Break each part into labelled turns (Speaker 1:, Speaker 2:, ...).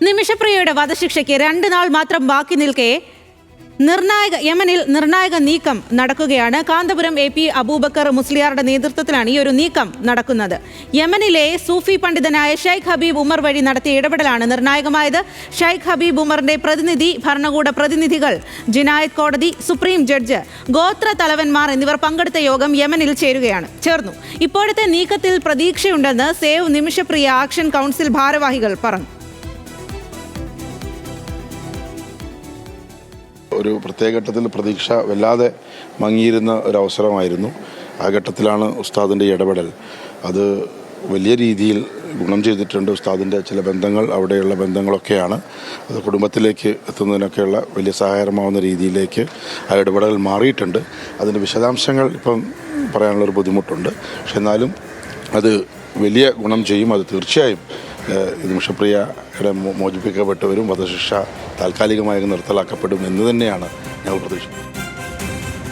Speaker 1: നിമിഷപ്രിയയുടെ വധശിക്ഷയ്ക്ക് 2 നാൾ മാത്രം ബാക്കി നിൽക്കെ യമനിൽ നിർണായക നീക്കം നടക്കുകയാണ്. കാന്തപുരം AP അബൂബക്കർ മുസ്ലിയാരുടെ നേതൃത്വത്തിലാണ് ഈ ഒരു നീക്കം നടക്കുന്നത്. യമനിലെ സൂഫി പണ്ഡിതനായ ഷെയ്ഖ് ഹബീബ് ഉമർ വഴി നടത്തിയ ഇടപെടലാണ് നിർണായകമായത്. ഷെയ്ഖ് ഹബീബ് ഉമറിന്റെ പ്രതിനിധി, ഭരണകൂട പ്രതിനിധികൾ, ജിനായത്ത് കോടതി, സുപ്രീം ജഡ്ജ്, ഗോത്ര തലവന്മാർ എന്നിവർ പങ്കെടുത്ത യോഗം യമനിൽ ചേർന്നു. ഇപ്പോഴത്തെ നീക്കത്തിൽ പ്രതീക്ഷയുണ്ടെന്ന് സേവ് നിമിഷപ്രിയ ആക്ഷൻ കൗൺസിൽ ഭാരവാഹികൾ പറഞ്ഞു.
Speaker 2: ഒരു പ്രത്യേക ഘട്ടത്തിൽ പ്രതീക്ഷ വല്ലാതെ മങ്ങിയിരുന്ന ഒരവസരമായിരുന്നു. ആ ഘട്ടത്തിലാണ് ഉസ്താദിൻ്റെ ഇടപെടൽ. അത് വലിയ രീതിയിൽ ഗുണം ചെയ്തിട്ടുണ്ട്. ഉസ്താദിൻ്റെ ചില ബന്ധങ്ങൾ, അവിടെയുള്ള ബന്ധങ്ങളൊക്കെയാണ് അത് കുടുംബത്തിലേക്ക് എത്തുന്നതിനൊക്കെയുള്ള വലിയ സഹായകരമാവുന്ന രീതിയിലേക്ക് ആ ഇടപെടൽ മാറിയിട്ടുണ്ട്. അതിൻ്റെ വിശദാംശങ്ങൾ ഇപ്പം പറയാനുള്ളൊരു ബുദ്ധിമുട്ടുണ്ട്. പക്ഷെ എന്നാലും അത് വലിയ ഗുണം ചെയ്യും. അത് തീർച്ചയായും നിമിഷപ്രിയയുടെ മോചിപ്പിക്കപ്പെട്ടവരും വധശിക്ഷ താൽക്കാലികമായി നിർത്തലാക്കപ്പെടും എന്ന് തന്നെയാണ് ഞങ്ങൾ പ്രതീക്ഷിക്കുന്നത്.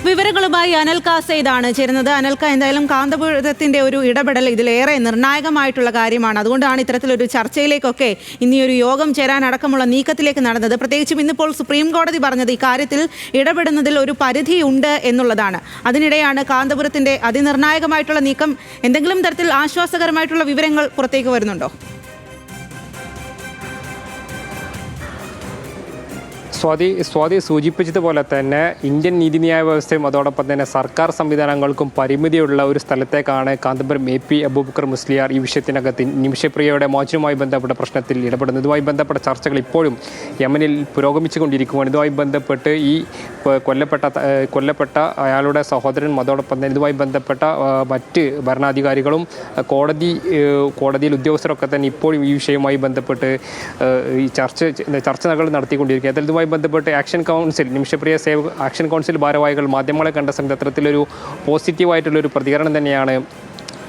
Speaker 1: വിവരങ്ങളുമായി അനൽക സെയ്ദാണ് ചേരുന്നത്. അനൽക, എന്തായാലും കാന്തപുരത്തിന്റെ ഒരു ഇടപെടൽ ഇതിലേറെ നിർണായകമായിട്ടുള്ള കാര്യമാണ്. അതുകൊണ്ടാണ് ഇത്തരത്തിലൊരു ചർച്ചയിലേക്കൊക്കെ ഇനി ഒരു യോഗം ചേരാൻ അടക്കമുള്ള നീക്കത്തിലേക്ക് നടന്നത്. പ്രത്യേകിച്ചും ഇന്നിപ്പോൾ സുപ്രീം കോടതി പറഞ്ഞത് ഇക്കാര്യത്തിൽ ഇടപെടുന്നതിൽ ഒരു പരിധിയുണ്ട് എന്നുള്ളതാണ്. അതിനിടെയാണ് കാന്തപുരത്തിന്റെ അതിനിർണായകമായിട്ടുള്ള നീക്കം. എന്തെങ്കിലും തരത്തിൽ ആശ്വാസകരമായിട്ടുള്ള വിവരങ്ങൾ പുറത്തേക്ക് വരുന്നുണ്ടോ?
Speaker 3: സ്വാതി സൂചിപ്പിച്ചതുപോലെ തന്നെ ഇന്ത്യൻ നീതിന്യായ വ്യവസ്ഥയും അതോടൊപ്പം തന്നെ സർക്കാർ സംവിധാനങ്ങൾക്കും പരിമിതിയുള്ള ഒരു സ്ഥലത്തേക്കാണ് കാന്തപുരം AP അബൂബക്കർ മുസ്ലിയാർ ഈ വിഷയത്തിനകത്ത് നിമിഷപ്രിയയുടെ മോചനവുമായി ബന്ധപ്പെട്ട പ്രശ്നത്തിൽ ഇടപെടുന്നത്. ഇതുമായി ബന്ധപ്പെട്ട ചർച്ചകൾ ഇപ്പോഴും യമനിൽ പുരോഗമിച്ചുകൊണ്ടിരിക്കുകയാണ്. ഇതുമായി ബന്ധപ്പെട്ട് ഈ കൊല്ലപ്പെട്ട അയാളുടെ സഹോദരനും അതോടൊപ്പം തന്നെ ഇതുമായി ബന്ധപ്പെട്ട മറ്റ് ഭരണാധികാരികളും കോടതിയിൽ ഉദ്യോഗസ്ഥരൊക്കെ തന്നെ ഇപ്പോഴും ഈ വിഷയവുമായി ബന്ധപ്പെട്ട് ഈ ചർച്ചകൾ നടത്തിക്കൊണ്ടിരിക്കുക. ഇതുമായി ബന്ധപ്പെട്ട് action council, Nimisha Priya save action council ഭാരവാഹികൾ മാധ്യമങ്ങളെ കണ്ട സമയത്ത് അത്തരത്തിലൊരു പോസിറ്റീവായിട്ടുള്ളൊരു പ്രതികരണം തന്നെയാണ്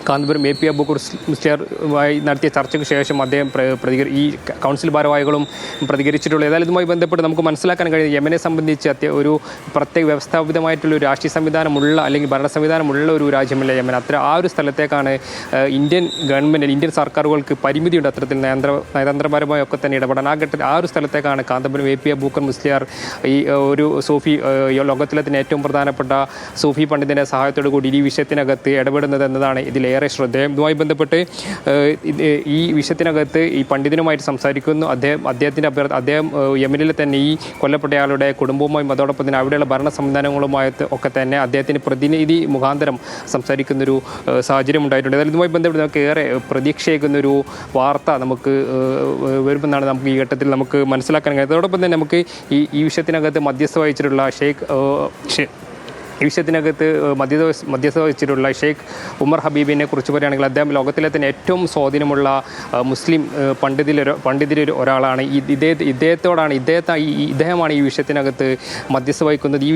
Speaker 3: കാന്തപുരം AP അബൂബക്കർ മുസ്ലിയാറുമായി നടത്തിയ ചർച്ചയ്ക്ക് ശേഷം അദ്ദേഹം ഈ കൗൺസിൽ ഭാരവാഹികളും പ്രതികരിച്ചിട്ടുള്ളത്. ഏതായാലും ഇതുമായി ബന്ധപ്പെട്ട് നമുക്ക് മനസ്സിലാക്കാൻ കഴിയുന്നത് യമനെ സംബന്ധിച്ച് ഒരു പ്രത്യേക വ്യവസ്ഥാപിതമായിട്ടുള്ള ഒരു രാഷ്ട്രീയ സംവിധാനമുള്ള അല്ലെങ്കിൽ ഭരണ സംവിധാനമുള്ള ഒരു രാജ്യമല്ല യമൻ. ആ ഒരു സ്ഥലത്തേക്കാണ് ഇന്ത്യൻ ഗവൺമെൻറ്, ഇന്ത്യൻ സർക്കാരുകൾക്ക് പരിമിതിയുണ്ട് അത്തരത്തിൽ നയതന്ത്രപരമായി ഒക്കെ തന്നെ ഇടപെടാൻ. ആ ഒരു സ്ഥലത്തേക്കാണ് കാന്തപുരം AP അബൂബക്കർ മുസ്ലിയാർ ഈ ഒരു സൂഫി, ലോകത്തിലെ തന്നെ ഏറ്റവും പ്രധാനപ്പെട്ട സൂഫി പണ്ഡിതൻ്റെ സഹായത്തോടു കൂടി ഈ വിഷയത്തിനകത്ത് ഇടപെടുന്നത് എന്നതാണ് ഇതിലേറെ ശ്രദ്ധേയം. ഇതുമായി ബന്ധപ്പെട്ട് ഈ വിഷയത്തിനകത്ത് ഈ പണ്ഡിതനുമായിട്ട് സംസാരിക്കുന്നു. അദ്ദേഹം യമനിലെ തന്നെ ഈ കൊല്ലപ്പെട്ടയാളുടെ കുടുംബവുമായും അതോടൊപ്പം തന്നെ അവിടെയുള്ള ഭരണ സംവിധാനങ്ങളുമായിട്ട് ഒക്കെ തന്നെ അദ്ദേഹത്തിന് പ്രതിനിധി മുഖാന്തരം സംസാരിക്കുന്നൊരു സാഹചര്യം ഉണ്ടായിട്ടുണ്ട്. അതായത് ഇതുമായി ബന്ധപ്പെട്ട് നമുക്ക് ഏറെ പ്രതീക്ഷയേക്കുന്നൊരു വാർത്ത നമുക്ക് വരുമെന്നാണ് നമുക്ക് ഈ ഘട്ടത്തിൽ നമുക്ക് മനസ്സിലാക്കാൻ കഴിയുന്നത്. അതോടൊപ്പം തന്നെ നമുക്ക് ഈ വിഷയത്തിനകത്ത് മധ്യസ്ഥ വഹിച്ചിട്ടുള്ള ഈ വിഷയത്തിനകത്ത് മധ്യസ്ഥ വഹിച്ചിട്ടുള്ള ഷെയ്ഖ് ഉമർ ഹബീബിനെ കുറിച്ച് പറയുകയാണെങ്കിൽ അദ്ദേഹം ലോകത്തിലെ തന്നെ ഏറ്റവും സ്വാധീനമുള്ള മുസ്ലിം പണ്ഡിതരിൽ ഒരാളാണ്. ഇദ്ദേഹമാണ് ഈ വിഷയത്തിനകത്ത് മധ്യസ്ഥ വഹിക്കുന്നത്.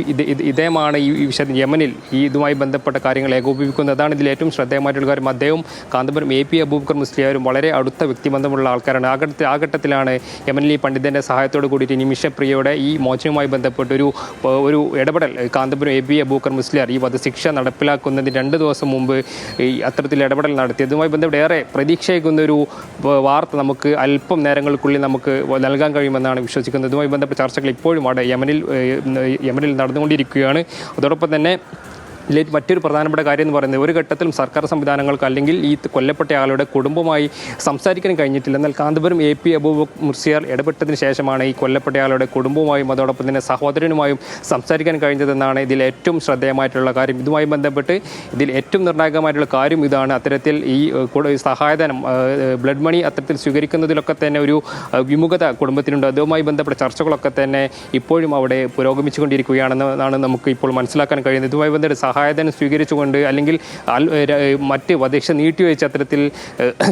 Speaker 3: ഇദ്ദേഹമാണ് ഈ വിഷയത്തിൽ യമനിൽ ഇതുമായി ബന്ധപ്പെട്ട കാര്യങ്ങൾ ഏകോപിപ്പിക്കുന്നത്. അതാണ് ഇതിൽ ഏറ്റവും ശ്രദ്ധേയമായിട്ടുള്ള കാര്യം. അദ്ദേഹവും കാന്തപുരം AP അബൂബക്കർ മുസ്ലിയാരും വളരെ അടുത്ത വ്യക്തിബന്ധമുള്ള ആൾക്കാരാണ്. ആ ഘട്ടത്തിലാണ് യമനിൽ ഈ പണ്ഡിതൻ്റെ സഹായത്തോട് കൂടിയിട്ട് നിമിഷപ്രിയയുടെ ഈ മോചനവുമായി ബന്ധപ്പെട്ട് ഒരു ഇടപെടൽ കാന്തപുരം AP അബൂബക്കർ മുസ്ലിയാർ ഈ വധശിക്ഷ നടപ്പിലാക്കുന്നതിന് 2 ദിവസം മുമ്പ് ഈ അത്തരത്തിൽ ഇടപെടൽ നടത്തി. അതുമായി ബന്ധപ്പെട്ട് ഏറെ പ്രതീക്ഷയ്ക്കുന്നൊരു വാർത്ത നമുക്ക് അല്പം നേരങ്ങൾക്കുള്ളിൽ നമുക്ക് നൽകാൻ കഴിയുമെന്നാണ് വിശ്വസിക്കുന്നത്. ഇതുമായി ബന്ധപ്പെട്ട ചർച്ചകൾ ഇപ്പോഴും അവിടെ യമനിൽ നടന്നുകൊണ്ടിരിക്കുകയാണ്. അതോടൊപ്പം തന്നെ മറ്റൊരു പ്രധാനപ്പെട്ട കാര്യം എന്ന് പറയുന്നത് ഒരു ഘട്ടത്തിലും സർക്കാർ സംവിധാനങ്ങൾക്ക് അല്ലെങ്കിൽ ഈ കൊല്ലപ്പെട്ട ആളുടെ കുടുംബമായി സംസാരിക്കാൻ കഴിഞ്ഞിട്ടില്ല. എന്നാൽ കാന്തപുരം AP അബൂബക്കർ മുസ്ലിയാർ ഇടപെട്ടതിന് ശേഷമാണ് ഈ കൊല്ലപ്പെട്ട ആളുടെ കുടുംബവുമായും അതോടൊപ്പം തന്നെ സഹോദരനുമായും സംസാരിക്കാൻ കഴിഞ്ഞതെന്നാണ് ഇതിൽ ഏറ്റവും ശ്രദ്ധേയമായിട്ടുള്ള കാര്യം. ഇതുമായി ബന്ധപ്പെട്ട് ഇതിൽ ഏറ്റവും നിർണായകമായിട്ടുള്ള കാര്യം ഇതാണ്. അത്തരത്തിൽ ഈ സഹായധനം, ബ്ലഡ് മണി അത്തരത്തിൽ സ്വീകരിക്കുന്നതിലൊക്കെ തന്നെ ഒരു വിമുഖത കുടുംബത്തിനുണ്ട്. അതുമായി ബന്ധപ്പെട്ട ചർച്ചകളൊക്കെ തന്നെ ഇപ്പോഴും അവിടെ പുരോഗമിച്ചുകൊണ്ടിരിക്കുകയാണെന്നാണ് നമുക്ക് ഇപ്പോൾ മനസ്സിലാക്കാൻ കഴിയുന്നത്. ഇതുമായി ബന്ധപ്പെട്ട് സഹായധനം സ്വീകരിച്ചുകൊണ്ട് അല്ലെങ്കിൽ മറ്റ് വധശിക്ഷ നീട്ടിവെച്ച് അത്തരത്തിൽ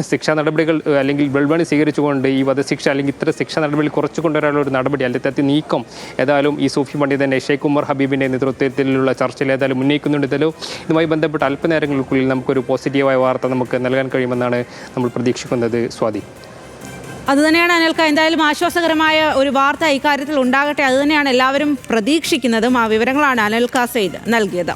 Speaker 3: ശിക്ഷാ നടപടികൾ അല്ലെങ്കിൽ ബ്ലഡ് സ്വീകരിച്ചുകൊണ്ട് ഈ വധശിക്ഷ അല്ലെങ്കിൽ ഇത്തരം ശിക്ഷാ നടപടികൾ കുറച്ചു കൊണ്ടുവരാനുള്ള ഒരു നടപടി അല്ലെങ്കിൽ നീക്കം ഏതായാലും ഈ സൂഫി പണ്ഡിതൻ്റെ ഷെയ്ഖ് ഉമർ ഹബീബിൻ്റെ നേതൃത്വത്തിലുള്ള ചർച്ചയിൽ ഏതായാലും ഉന്നയിക്കുന്നുണ്ട്. ഇതുമായി ബന്ധപ്പെട്ട് അല്പനേരങ്ങൾക്കുള്ളിൽ നമുക്കൊരു പോസിറ്റീവായ വാർത്ത നമുക്ക് നൽകാൻ കഴിയുമെന്നാണ് നമ്മൾ പ്രതീക്ഷിക്കുന്നത്. സ്വാതി,
Speaker 1: അതുതന്നെയാണ് അനൽക. എന്തായാലും ആശ്വാസകരമായ ഒരു വാർത്ത ഇക്കാര്യത്തിൽ ഉണ്ടാകട്ടെ, അതുതന്നെയാണ് എല്ലാവരും പ്രതീക്ഷിക്കുന്നതും. ആ വിവരങ്ങളാണ് അനൽക സെയ്ദ് നൽകിയത്.